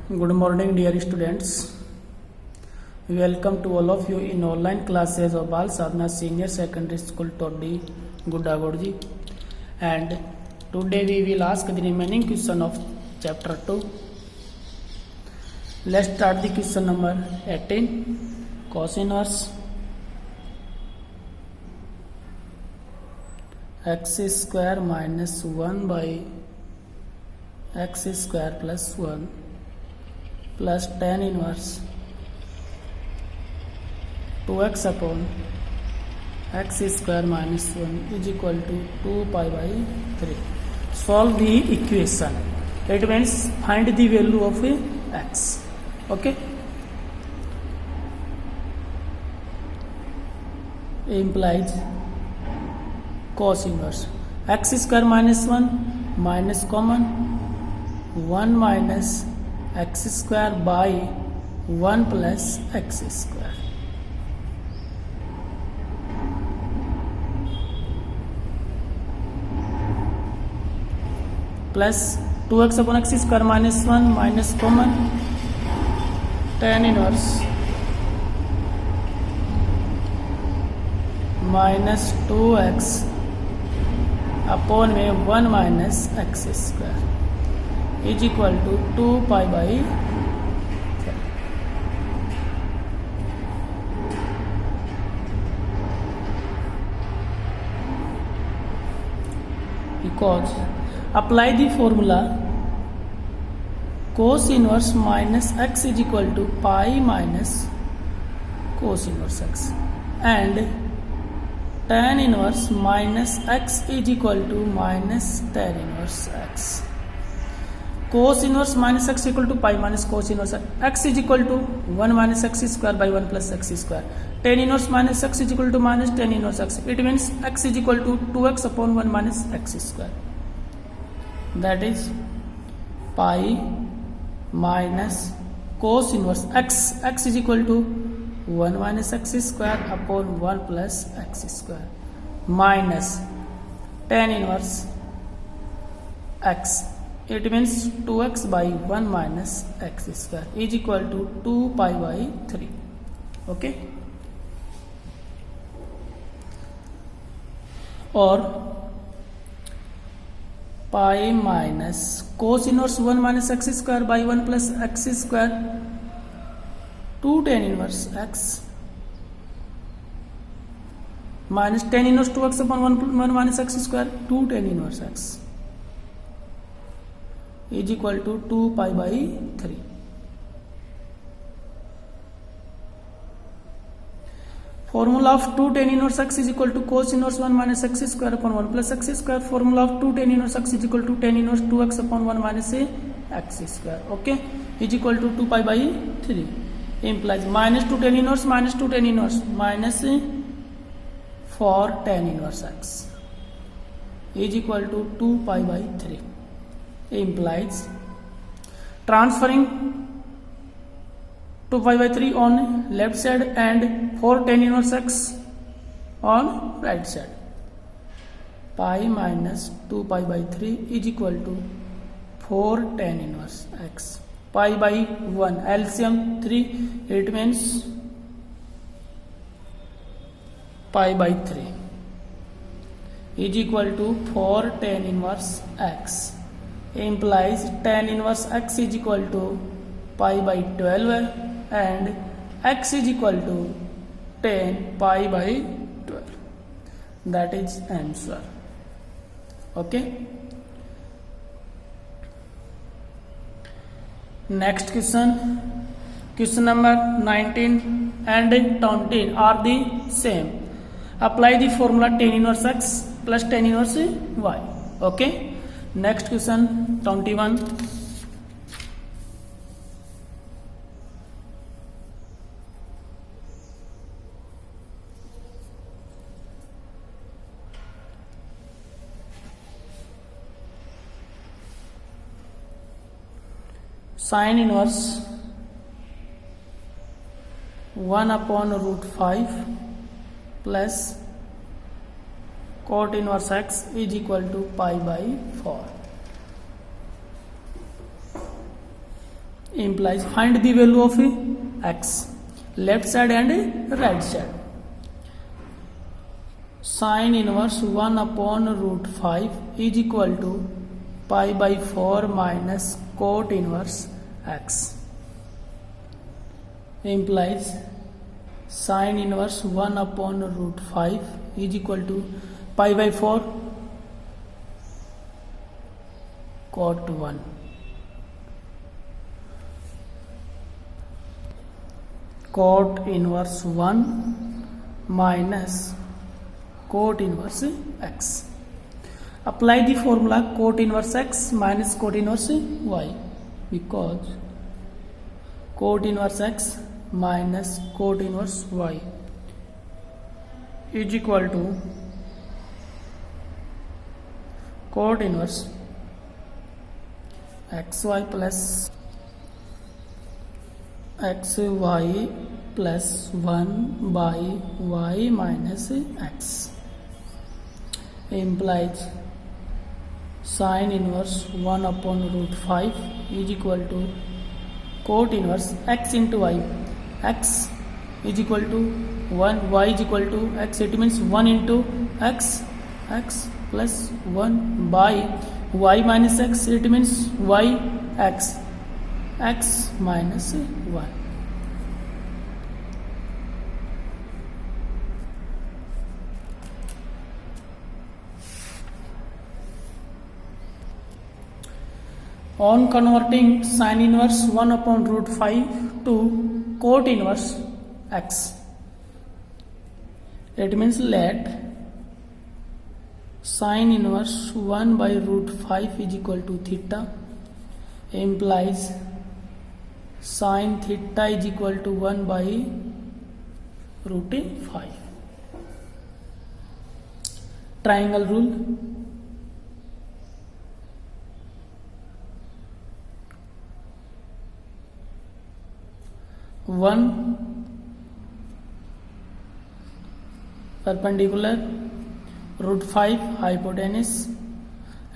Good morning, dear students. Welcome to all of you in online classes of Bal Sadhana Senior Secondary School, Toddi, Gudagodji. And today we will ask the remaining question of chapter 2. Let's start the question number 18. Cos inverse x square minus 1 by x square plus 1 plus tan inverse 2x upon x square minus 1 is equal to 2 pi by 3. Solve the equation. It means find the value of x. Okay. Implies cos inverse x square minus 1 minus common 1 minus x square by 1 plus x square plus 2x upon x square minus 1 minus common tan inverse minus 2x upon में 1 minus x square is equal to 2 pi by 3. Because apply the formula cos inverse minus x is equal to pi minus cos inverse x and tan inverse minus x is equal to minus tan inverse x. Cos inverse minus x equal to pi minus cos inverse x is equal to 1 minus x square by 1 plus x square. Tan inverse minus x is equal to minus tan inverse x. It means x is equal to 2x upon 1 minus x square. That is pi minus cos inverse x. X is equal to 1 minus x square upon 1 plus x square minus tan inverse x. It means 2x by 1 minus x square is equal to 2 pi by 3. Okay. Or pi minus cos inverse 1 minus x square by 1 plus x square 2 tan inverse x minus tan inverse 2x upon 1 minus x square 2 tan inverse x is equal to 2 pi by 3. Formula of 2 tan inverse x is equal to cos inverse 1 minus x square upon 1 plus x square. Formula of 2 tan inverse x is equal to tan inverse 2x upon 1 minus x square. Okay, is equal to 2 pi by 3. Implies minus 2 tan inverse minus 2 tan inverse minus 4 tan inverse x is equal to 2 pi by 3. Implies transferring 2 pi by 3 on left side and 4 tan inverse x on right side. Pi minus 2 pi by 3 is equal to 4 tan inverse x. Pi by 1 LCM 3, it means pi by 3 is equal to 4 tan inverse x. Implies tan inverse x is equal to pi by 12 and x is equal to 10 pi by 12. That is answer. Okay. Next question. Question number 19 and 20 are the same. Apply the formula tan inverse x plus tan inverse y. Okay. Next question 21. Sin inverse 1 upon root 5 plus cot inverse x is equal to pi by 4. implies find the value of x, left side and right side. Sin inverse 1 upon root 5 is equal to pi by 4 minus cot inverse x, implies sin inverse 1 upon root 5 is equal to pi by 4 cot 1. Cot inverse 1 minus cot inverse x. Apply the formula cot inverse x minus cot inverse y, because cot inverse x minus cot inverse y is equal to cot inverse xy plus xy plus 1 by y minus x, implies sin inverse 1 upon root 5 is equal to cot inverse x into y. X is equal to 1, y is equal to x, it means 1 into x, x plus 1 by y minus x, it means y, x, x minus 1. On converting sin inverse 1 upon root 5 to cot inverse x, it means let sin inverse 1 by root 5 is equal to theta, implies sin theta is equal to 1 by root 5. Triangle rule. 1 perpendicular, root 5 hypotenuse,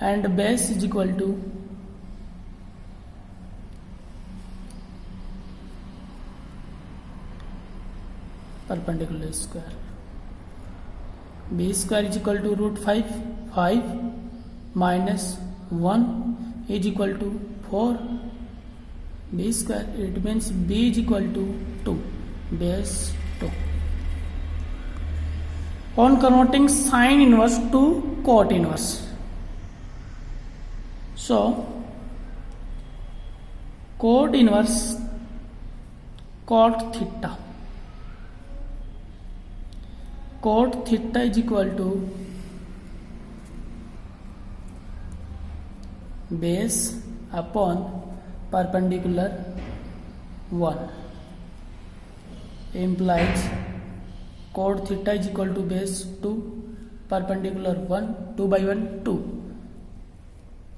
and base is equal to perpendicular square. B square is equal to root 5, 5 minus 1 is equal to 4 b square, it means b is equal to 2, base 2. On converting sin inverse to cot inverse, so cot inverse cot theta is equal to base upon perpendicular 1, implies cot theta is equal to base 2 perpendicular 1, 2 by 1 2,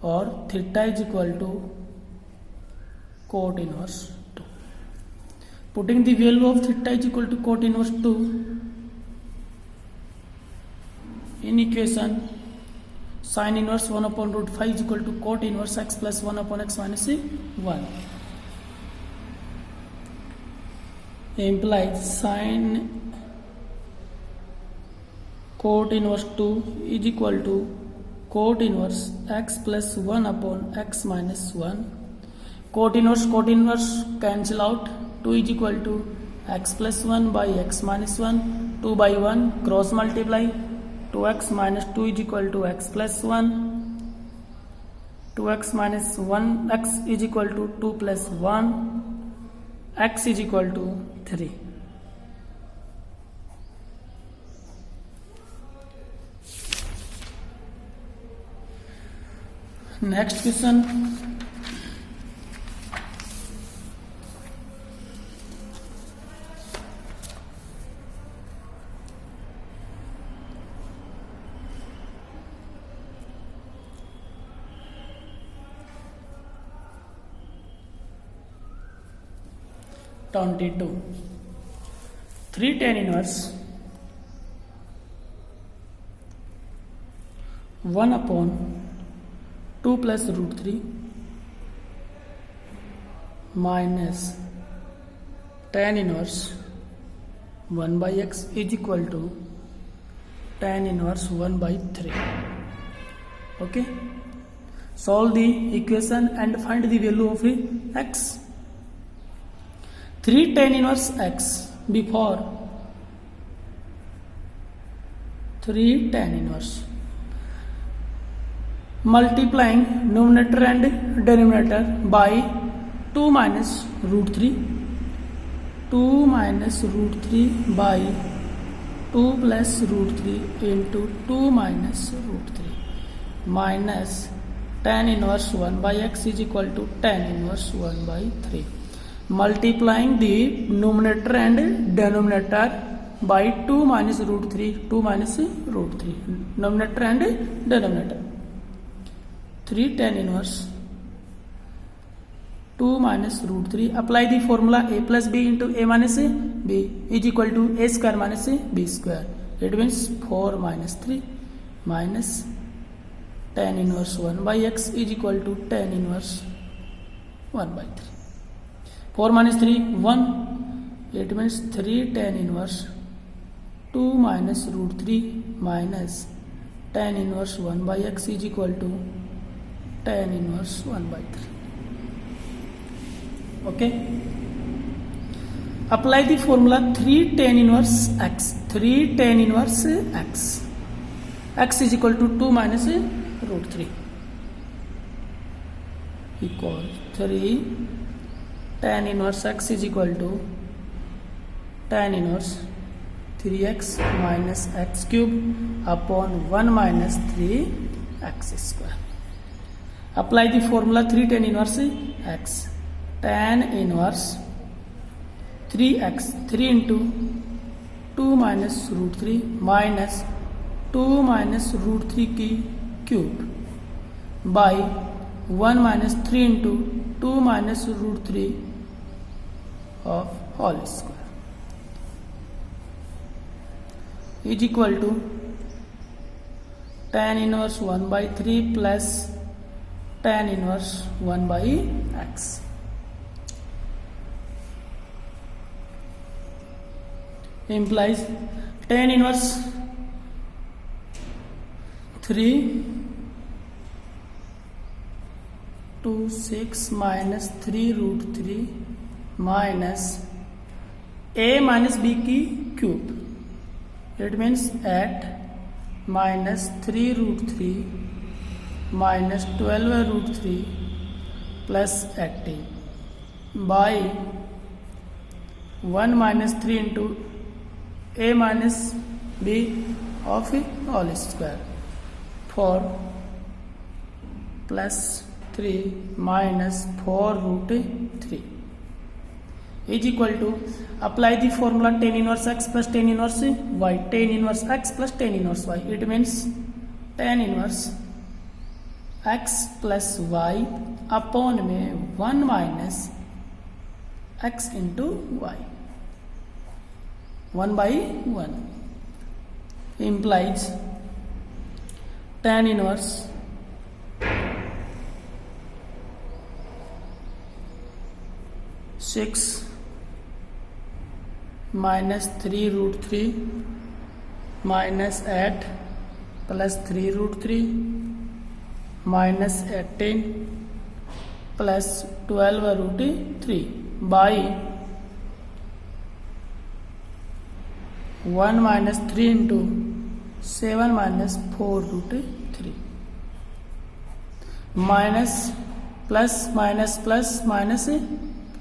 or theta is equal to cot inverse 2. Putting the value of theta is equal to cot inverse 2 in equation, sin inverse 1 upon root 5 is equal to cot inverse x plus 1 upon x minus 1, implies sin cot inverse 2 is equal to cot inverse x plus 1 upon x minus 1. Cot inverse cancel out, 2 is equal to x plus 1 by x minus 1, 2 by 1 cross multiply, 2x minus 2 is equal to x plus 1, 2x minus 1, x is equal to 2 plus 1, x is equal to 3. Next question. (22) 3 tan inverse 1 upon 2 plus root 3 minus tan inverse 1 by x is equal to tan inverse 1 by 3. Okay, solve the equation and find the value of x. 3 tan inverse x before 3 tan inverse, multiplying numerator and denominator by 2 minus root 3, 2 minus root 3 by 2 plus root 3 into 2 minus root 3 minus tan inverse 1 by x is equal to tan inverse 1 by 3. Multiplying the numerator and denominator by 2 minus root 3, 2 minus root 3, numerator and denominator. 3 tan inverse 2 minus root 3. Apply the formula a plus b into a minus b is equal to a square minus b square. It means 4 minus 3 minus tan inverse 1 by x is equal to tan inverse 1 by 3. 4 minus 3 1. It means 3 tan inverse 2 minus root 3 minus tan inverse 1 by x is equal to tan inverse 1 by 3. Okay, apply the formula 3 tan inverse x, 3 tan inverse x, x is equal to 2 minus root 3 equal 3 tan inverse x is equal to tan inverse 3x minus x cube upon 1 minus 3 x square. Apply the formula 3 tan inverse x, tan inverse 3x, 3 into 2 minus root 3 minus 2 minus root 3 की cube by 1 minus 3 into 2 minus root 3 of whole square is equal to tan inverse 1 by 3 plus tan inverse 1 by x. Implies tan inverse 3 to 6 minus 3 root 3 minus a minus b की cube. It means at minus 3 root 3 minus 12 root 3 plus 18 by 1 minus 3 into a minus b of whole square 4 plus 3 minus 4 root 3 is equal to, apply the formula tan inverse x plus tan inverse y, tan inverse x plus tan inverse y. It means tan inverse x plus y upon में 1 minus x into y, 1 by 1 implies tan inverse 6 minus 3 root 3 minus 8 plus 3 root 3 minus 18 plus 12 root 3 by 1 minus 3 into 7 minus 4 root 3 minus plus minus plus minus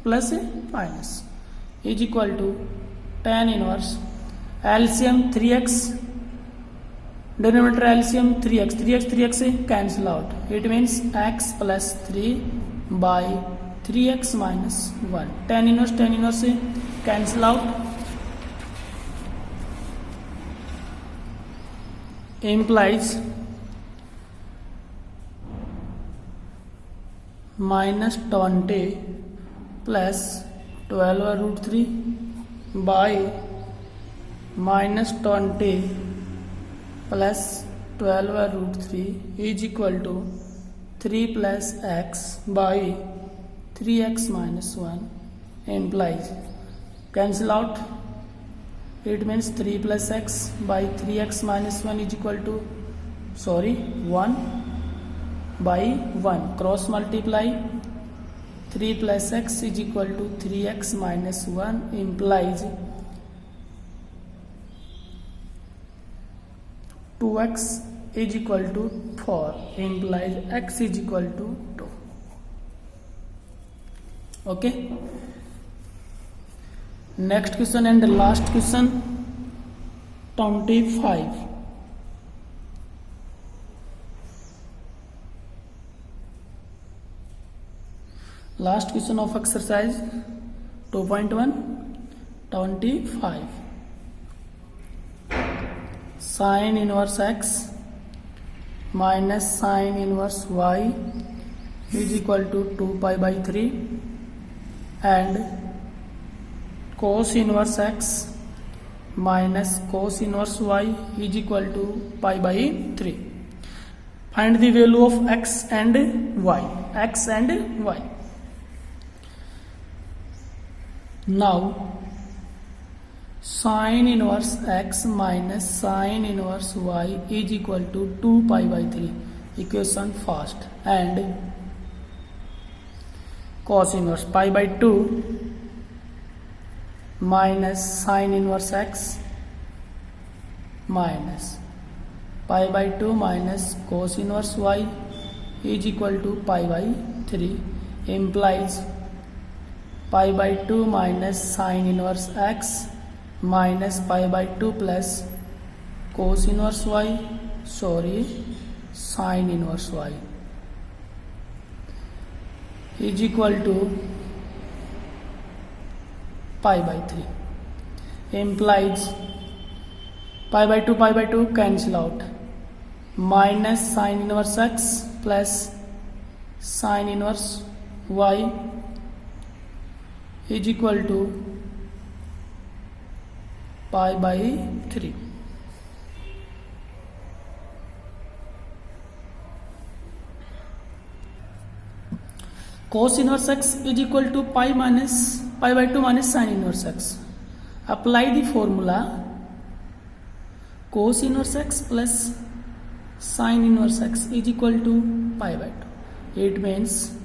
plus minus is equal to tan inverse LCM 3x, denominator LCM 3x, 3x cancel out. It means x plus 3 by 3x minus 1. Tan inverse cancel out. Implies minus 20 plus 12 root 3 by minus 20 plus 12 root 3 is equal to 3 plus x by 3x minus 1 implies cancel out. It means 3 plus x by 3x minus 1 is equal to 1 by 1 cross multiply. 3 plus x is equal to 3x minus 1 implies 2x is equal to 4 implies x is equal to 2. Okay. Next question and the last question 25. Last question of exercise 2.1 25. Sin inverse x minus sin inverse y is equal to 2 pi by 3 and cos inverse x minus cos inverse y is equal to pi by 3. Find the value of x and y. Now sin inverse x minus sin inverse y is equal to 2 pi by 3 equation first, and cos inverse pi by 2 minus sin inverse x minus pi by 2 minus cos inverse y is equal to pi by 3 implies pi by 2 minus sin inverse x minus pi by 2 plus cos inverse y, sin inverse y is equal to pi by 3 implies pi by 2 cancel out, minus sin inverse x plus sin inverse y is equal to pi by 3. Cos inverse x is equal to pi by 2 minus sin inverse x. Apply the formula cos inverse x plus sin inverse x is equal to pi by 2. It means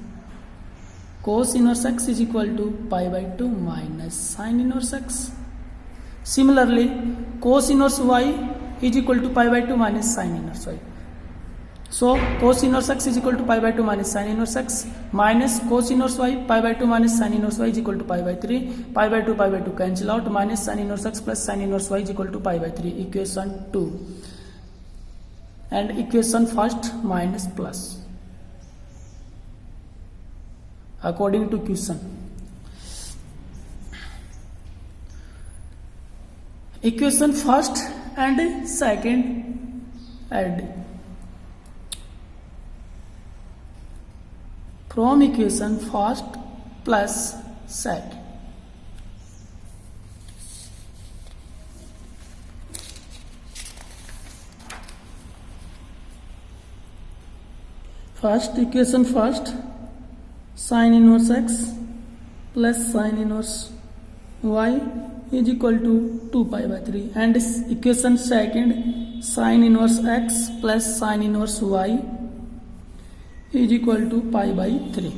cos inverse x is equal to pi by 2 minus sin inverse x. Similarly, cos inverse y is equal to pi by 2 minus sin inverse y. So cos inverse x is equal to pi by 2 minus sin inverse x minus cos inverse y pi by 2 minus sin inverse y is equal to pi by 3. Pi by 2 cancel out, minus sin inverse x plus sin inverse y is equal to pi by 3. Equation 2 and equation first minus plus according to question. Equation first and second add. From equation first plus second. First equation first, sin inverse x plus sin inverse y is equal to 2 pi by 3, and equation second, sin inverse x plus sin inverse y is equal to pi by 3.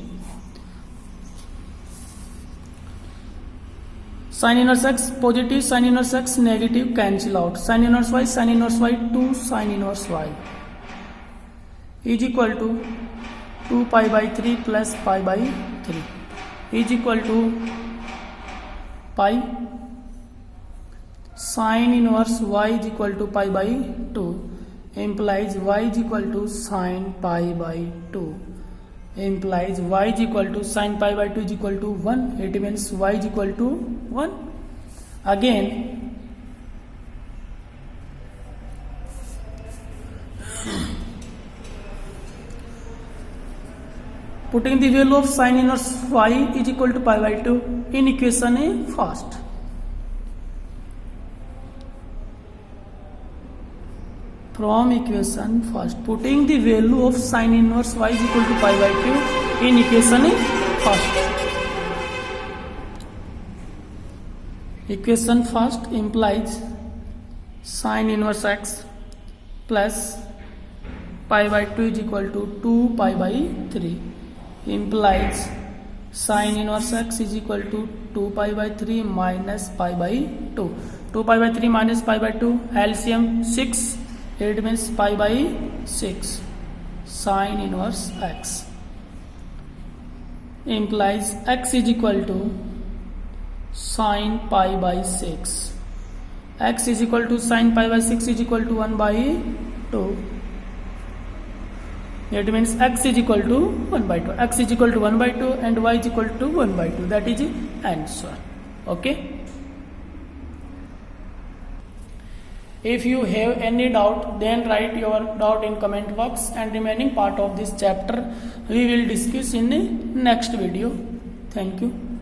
Sin inverse x positive, sin inverse x negative, cancel out. Sin inverse y 2 sin inverse y is equal to 2 pi by 3 plus pi by 3 is equal to pi. Sin inverse y is equal to pi by 2 implies y is equal to sin pi by 2 implies y is equal to sin pi by 2 is equal to 1. It means y is equal to 1. Again putting the value of sin inverse y is equal to pi by 2 in equation A first. From equation first, putting the value of sin inverse y is equal to pi by 2 in equation A Equation first implies sin inverse x plus pi by 2 is equal to 2 pi by 3 implies sin inverse x is equal to 2 pi by 3 minus pi by 2. 2 pi by 3 minus pi by 2, LCM 6, it means pi by 6 sin inverse x implies x is equal to sin pi by 6. X is equal to sin pi by 6 is equal to 1 by 2. It means x is equal to 1 by 2. X is equal to 1 by 2 and y is equal to 1 by 2. That is the answer. Okay. If you have any doubt, then write your doubt in comment box, and remaining part of this chapter we will discuss in the next video. Thank you.